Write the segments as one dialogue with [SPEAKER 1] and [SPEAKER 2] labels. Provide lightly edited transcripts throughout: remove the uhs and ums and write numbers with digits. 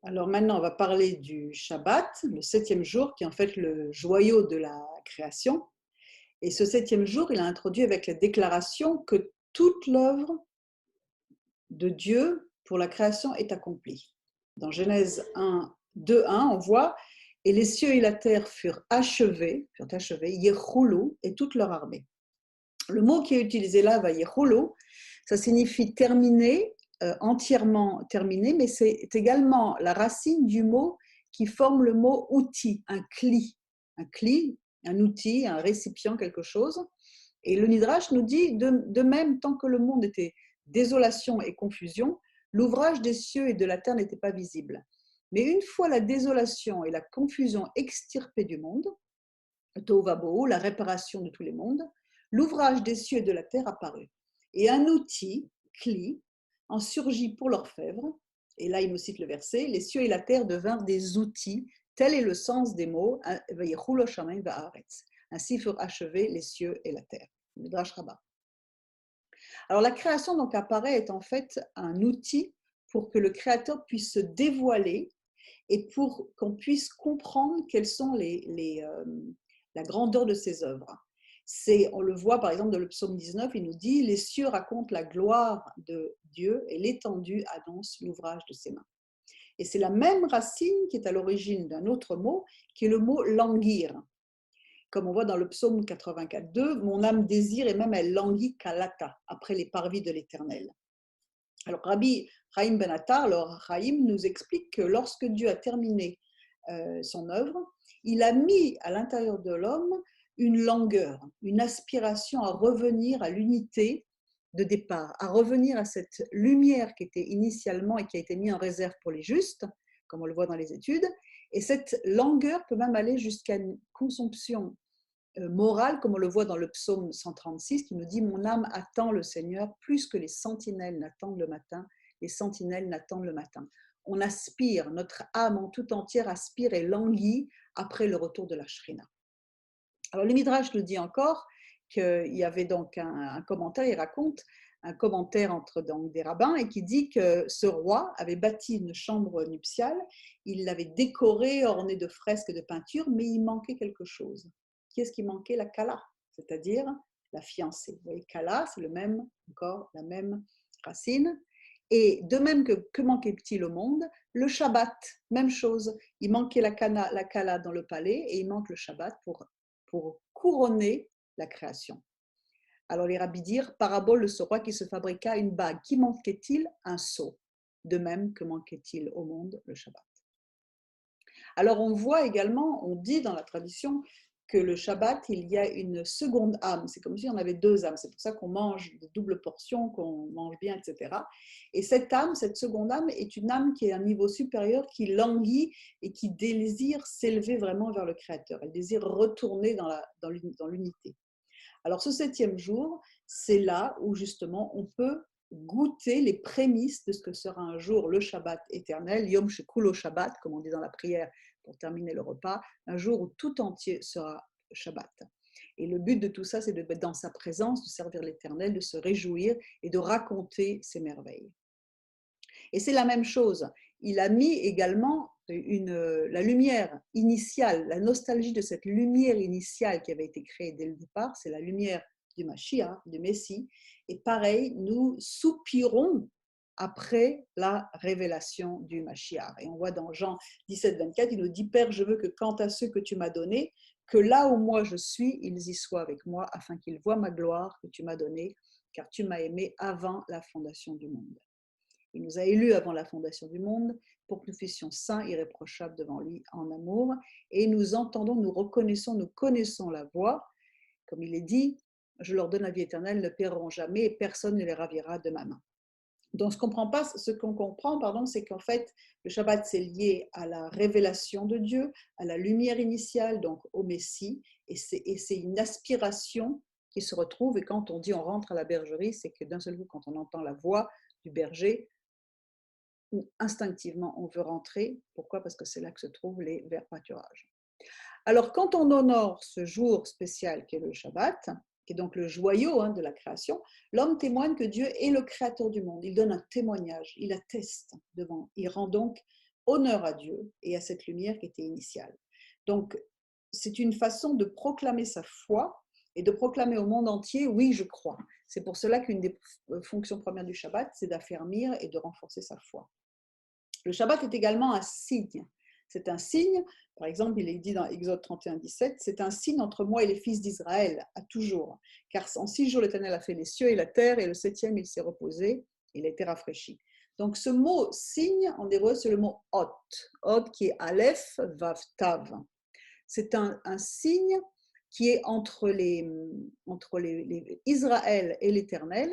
[SPEAKER 1] Alors maintenant, on va parler du Shabbat, le septième jour, qui est en fait le joyau de la création. Et ce septième jour, il a introduit avec la déclaration que toute l'œuvre de Dieu pour la création est accomplie. Dans Genèse 1, 2, 1, on voit « Et les cieux et la terre furent achevés, Yechoulou, et toute leur armée ». Le mot qui est utilisé là, Yechoulou, ça signifie terminer, entièrement terminé, mais c'est également la racine du mot qui forme le mot outil, un cli, un outil, un récipient, quelque chose. Et le Midrash nous dit, de même, tant que le monde était désolation et confusion, l'ouvrage des cieux et de la terre n'était pas visible. Mais une fois la désolation et la confusion extirpées du monde, Tovabo, la réparation de tous les mondes, l'ouvrage des cieux et de la terre apparut. Et un outil, Kli, en surgit pour l'orfèvre. Et là, il nous cite le verset, les cieux et la terre devinrent des outils, tel est le sens des mots, ainsi furent achevés les cieux et la terre. Midrash Rabbah. Alors la création donc apparaît est en fait un outil pour que le créateur puisse se dévoiler et pour qu'on puisse comprendre quelles sont la grandeur de ses œuvres. On le voit par exemple dans le psaume 19, il nous dit « Les cieux racontent la gloire de Dieu et l'étendue annonce l'ouvrage de ses mains ». Et c'est la même racine qui est à l'origine d'un autre mot, qui est le mot « languir ». Comme on voit dans le psaume 84.2, « Mon âme désire et même elle languit kalata, après les parvis de l'Éternel ». Alors Rabbi Chaim Ben Attar, alors Chaim nous explique que lorsque Dieu a terminé son œuvre, il a mis à l'intérieur de l'homme une langueur, une aspiration à revenir à l'unité de départ, à revenir à cette lumière qui était initialement et qui a été mise en réserve pour les justes, comme on le voit dans les études, et cette langueur peut même aller jusqu'à une consomption morale, comme on le voit dans le psaume 136, qui nous dit « Mon âme attend le Seigneur plus que les sentinelles n'attendent le matin, les sentinelles n'attendent le matin. » On aspire, notre âme en tout entière aspire et languit après le retour de la Shrina. Alors le Midrash nous dit encore qu'il y avait donc un commentaire, il raconte un commentaire entre donc, des rabbins et qui dit que ce roi avait bâti une chambre nuptiale, il l'avait décorée, ornée de fresques et de peintures, mais il manquait quelque chose. Qu'est-ce qui manquait? La kala, c'est-à-dire la fiancée. Vous voyez, kala, c'est le même, encore la même racine. Et de même que manquait-il au monde? Le Shabbat, même chose. Il manquait la kala dans le palais et il manque le Shabbat pour couronner la création. Alors les rabbis dirent, parabole de ce roi qui se fabriqua une bague. Qui manquait-il? Un sceau. De même que manquait-il au monde? Le Shabbat. Alors on voit également, on dit dans la tradition que le Shabbat, il y a une seconde âme. C'est comme si on avait deux âmes. C'est pour ça qu'on mange de doubles portions, qu'on mange bien, etc. Et cette âme, cette seconde âme, est une âme qui est à un niveau supérieur, qui languit et qui désire s'élever vraiment vers le Créateur. Elle désire retourner dans l'unité. Alors ce septième jour, c'est là où justement on peut goûter les prémices de ce que sera un jour le Shabbat éternel, Yom Shekulo Shabbat, comme on dit dans la prière pour terminer le repas, un jour où tout entier sera Shabbat. Et le but de tout ça, c'est d'être dans sa présence, de servir l'Éternel, de se réjouir et de raconter ses merveilles. Et c'est la même chose. Il a mis également la lumière initiale, la nostalgie de cette lumière initiale qui avait été créée dès le départ, c'est la lumière du Mashiach, du Messie. Et pareil, nous soupirons après la révélation du Mashiach. Et on voit dans Jean 17, 24, il nous dit « Père, je veux que quant à ceux que tu m'as donnés, que là où moi je suis, ils y soient avec moi, afin qu'ils voient ma gloire que tu m'as donnée, car tu m'as aimé avant la fondation du monde. » Il nous a élus avant la fondation du monde pour que nous fussions saints, irréprochables devant lui en amour. Et nous entendons, nous reconnaissons, nous connaissons la voix. Comme il est dit, je leur donne la vie éternelle, ne périront jamais et personne ne les ravira de ma main. Donc ce qu'on comprend, c'est qu'en fait, le Shabbat, c'est lié à la révélation de Dieu, à la lumière initiale, donc au Messie. Et c'est une aspiration qui se retrouve. Et quand on dit on rentre à la bergerie, c'est que d'un seul coup, quand on entend la voix du berger, où instinctivement on veut rentrer. Pourquoi? Parce que c'est là que se trouvent les verts pâturages. Alors quand on honore ce jour spécial qui est le Shabbat, qui est donc le joyau de la création, l'homme témoigne que Dieu est le créateur du monde. Il donne un témoignage, il atteste devant. Il rend donc honneur à Dieu et à cette lumière qui était initiale. Donc, c'est une façon de proclamer sa foi et de proclamer au monde entier, oui, je crois. C'est pour cela qu'une des fonctions premières du Shabbat, c'est d'affermir et de renforcer sa foi. Le Shabbat est également un signe. C'est un signe, par exemple, il est dit dans Exode 31, 17, c'est un signe entre moi et les fils d'Israël, à toujours. Car en 6 jours, l'Éternel a fait les cieux et la terre, et le 7e, il s'est reposé, il a été rafraîchi. Donc ce mot signe, en hébreu, c'est le mot hot. Hot qui est Aleph, Vav, Tav. C'est un signe qui est entre Israël et l'Éternel.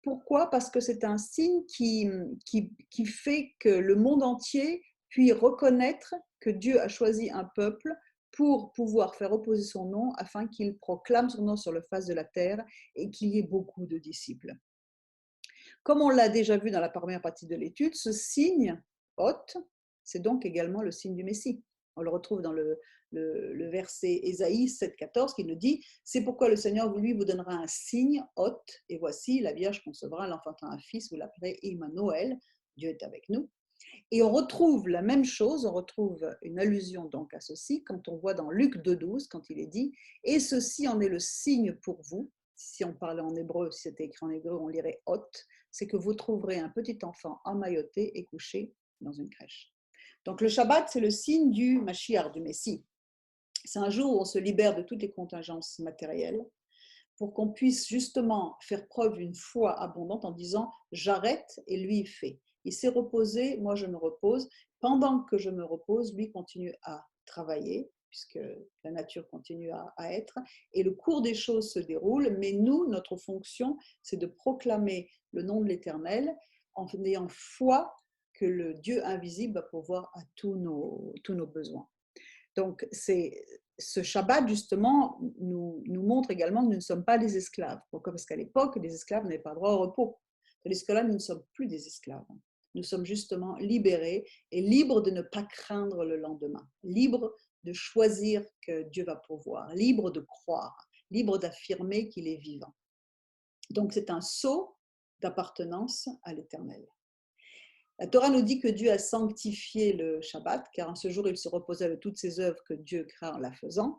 [SPEAKER 1] Pourquoi? Parce que c'est un signe qui fait que le monde entier puisse reconnaître que Dieu a choisi un peuple pour pouvoir faire opposer son nom afin qu'il proclame son nom sur la face de la terre et qu'il y ait beaucoup de disciples. Comme on l'a déjà vu dans la première partie de l'étude, ce signe hôte, c'est donc également le signe du Messie. On le retrouve dans le verset Ésaïe 7,14 qui nous dit « C'est pourquoi le Seigneur, lui, vous donnera un signe hôte, et voici, la Vierge concevra, elle enfantera un fils, vous l'appellerez Emmanuel, Dieu est avec nous. » Et on retrouve la même chose, on retrouve une allusion donc à ceci quand on voit dans Luc 2,12, quand il est dit « Et ceci en est le signe pour vous ». Si on parlait en hébreu, si c'était écrit en hébreu, on lirait « hôte », c'est que vous trouverez un petit enfant emmailloté et couché dans une crèche. Donc le Shabbat, c'est le signe du Mashiach, du Messie. C'est un jour où on se libère de toutes les contingences matérielles pour qu'on puisse justement faire preuve d'une foi abondante en disant « j'arrête et lui il fait ». Il s'est reposé, moi je me repose. Pendant que je me repose, lui continue à travailler, puisque la nature continue à être, et le cours des choses se déroule, mais nous, notre fonction, c'est de proclamer le nom de l'Éternel en ayant foi que le Dieu invisible va pourvoir à tous nos besoins. Donc, ce Shabbat, justement, nous montre également que nous ne sommes pas des esclaves. Pourquoi? Parce qu'à l'époque, les esclaves n'avaient pas droit au repos. Tandis que là, nous ne sommes plus des esclaves. Nous sommes justement libérés et libres de ne pas craindre le lendemain, libres de choisir que Dieu va pourvoir, libres de croire, libres d'affirmer qu'il est vivant. Donc, c'est un sceau d'appartenance à l'Éternel. La Torah nous dit que Dieu a sanctifié le Shabbat, car en ce jour, il se reposait de toutes ses œuvres que Dieu créa en la faisant.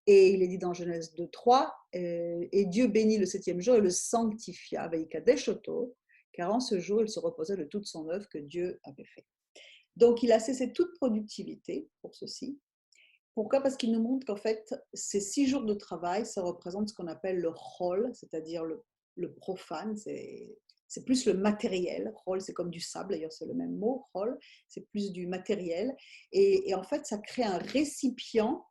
[SPEAKER 1] Et il est dit dans Genèse 2,3, et Dieu bénit le 7e jour et le sanctifia, veikadeshoto, car en ce jour, il se reposait de toute son œuvre que Dieu avait fait. Donc, il a cessé toute productivité pour ceci. Pourquoi? Parce qu'il nous montre qu'en fait, ces 6 jours de travail, ça représente ce qu'on appelle le chol, c'est-à-dire le profane, c'est plus le matériel. Chol, c'est comme du sable, d'ailleurs c'est le même mot, chol, c'est plus du matériel. Et en fait, ça crée un récipient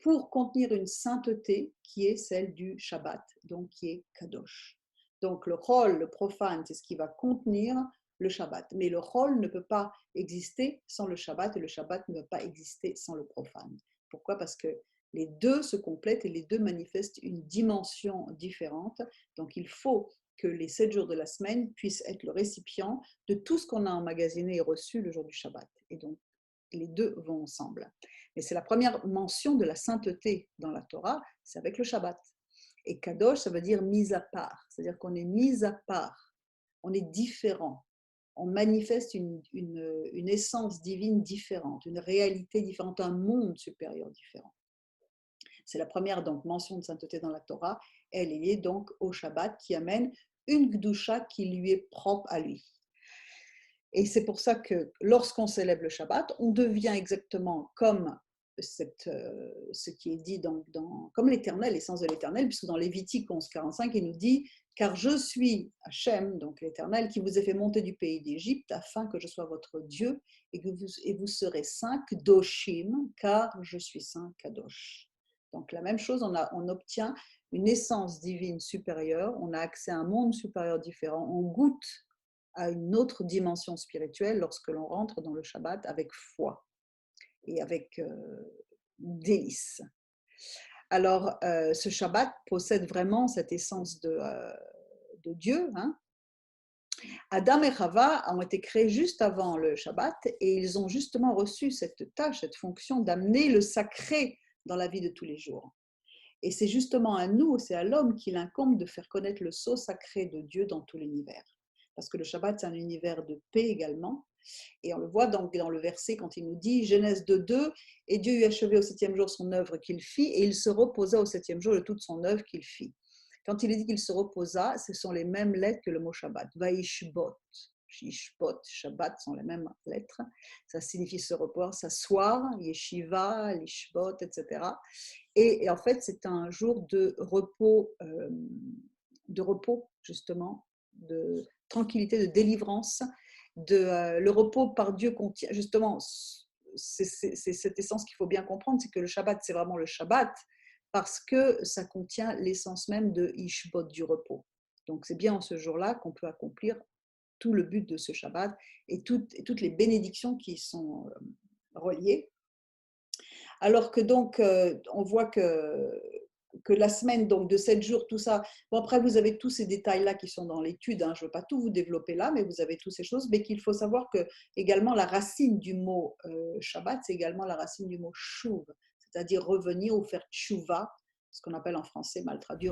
[SPEAKER 1] pour contenir une sainteté qui est celle du Shabbat, donc qui est kadosh. Donc le chol, le profane, c'est ce qui va contenir le Shabbat. Mais le chol ne peut pas exister sans le Shabbat et le Shabbat ne peut pas exister sans le profane. Pourquoi? Parce que les deux se complètent et les deux manifestent une dimension différente. Donc il faut que les 7 jours de la semaine puissent être le récipient de tout ce qu'on a emmagasiné et reçu le jour du Shabbat. Et donc les deux vont ensemble. Et c'est la première mention de la sainteté dans la Torah, c'est avec le Shabbat. Et Kadosh, ça veut dire mis à part, c'est-à-dire qu'on est mis à part, on est différent, on manifeste une essence divine différente, une réalité différente, un monde supérieur différent. C'est la première donc mention de sainteté dans la Torah. Elle est liée donc au Shabbat qui amène une Gdusha qui lui est propre à lui. Et c'est pour ça que lorsqu'on célèbre le Shabbat, on devient exactement comme ce qui est dit comme l'Éternel, l'essence de l'Éternel, puisque dans Lévitique 11,45, il nous dit « Car je suis Hachem, donc l'Éternel, qui vous ai fait monter du pays d'Égypte, afin que je sois votre Dieu, et vous serez saints, Kdoshim, car je suis saint, Kadosh. » Donc la même chose, on obtient une essence divine supérieure, on a accès à un monde supérieur différent, on goûte à une autre dimension spirituelle lorsque l'on rentre dans le Shabbat avec foi et avec délice. Alors, ce Shabbat possède vraiment cette essence de Dieu. Hein. Adam et Chava ont été créés juste avant le Shabbat et ils ont justement reçu cette tâche, cette fonction d'amener le sacré dans la vie de tous les jours. Et c'est justement à nous, c'est à l'homme qu'il incombe de faire connaître le sceau sacré de Dieu dans tout l'univers. Parce que le Shabbat, c'est un univers de paix également. Et on le voit donc dans le verset quand il nous dit Genèse 2:2, et Dieu eut achevé au septième jour son œuvre qu'il fit, et il se reposa au septième jour de toute son œuvre qu'il fit. Quand il est dit qu'il se reposa, ce sont les mêmes lettres que le mot Shabbat. Vaishbot, Shishbot, Shabbat sont les mêmes lettres. Ça signifie se reposer, s'asseoir, Yeshiva, Lishbot, etc. Et en fait, c'est un jour de repos justement, de tranquillité, de délivrance. Le repos par Dieu contient, justement, c'est cette essence qu'il faut bien comprendre, c'est que le Shabbat, c'est vraiment le Shabbat, parce que ça contient l'essence même de Ishbot, du repos. Donc c'est bien en ce jour-là qu'on peut accomplir tout le but de ce Shabbat et toutes les bénédictions qui sont reliées. Alors que donc, on voit que la semaine donc, de 7 jours, tout ça, bon après vous avez tous ces détails-là qui sont dans l'étude, hein, je ne veux pas tout vous développer là, mais vous avez toutes ces choses, mais qu'il faut savoir que également la racine du mot Shabbat, c'est également la racine du mot shuv, c'est-à-dire revenir ou faire tshuva, ce qu'on appelle en français mal traduit,